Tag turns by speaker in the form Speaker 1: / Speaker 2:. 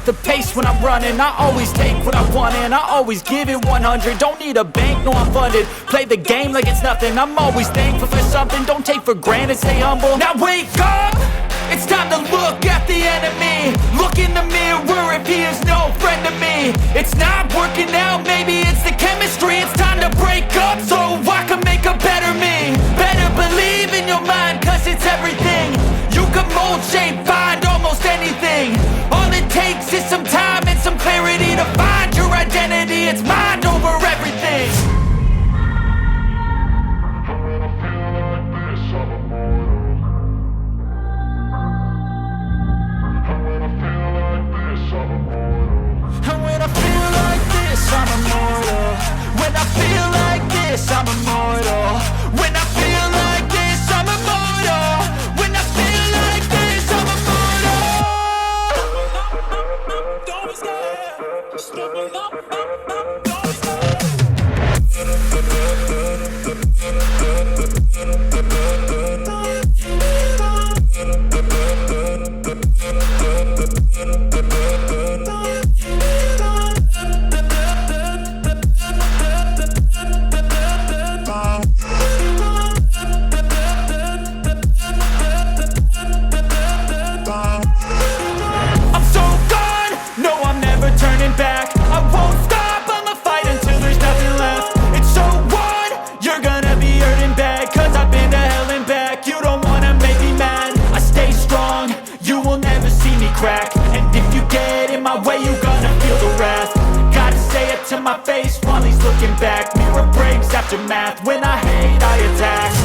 Speaker 1: the pace when I'm running. I always take what I want and I always give it 100. Don't need a bank, no I'm funded. Play the game like it's nothing. I'm always thankful for something. Don't take for granted, stay humble. Now wake up! It's time to look at the enemy. Look in the mirror if he is no friend to me. It's not working out, maybe it's the chemistry. It's time to break up so I can make a better me. Better believe in your mind, cause it's everything. You can mold, shape, find almost anything. All it takes is some time and some clarity to find your identity. It's mind over everything. And when I feel like this, I'm immortal. When I feel like this, I'm immortal. When I feel like this, I'm immortal. When I feel like this, I'm immortal. Don't be scared. Step it up. Don't be scared. Back. I won't stop, I'ma fight until there's nothing left. It's so what? You're gonna be hurting bad, cause I've been to hell and back. You don't wanna make me mad, I stay strong. You will never see me crack. And if you get in my way, you're gonna feel the wrath. Gotta say it to my face while he's looking back. Mirror breaks after math, when I hate I attack.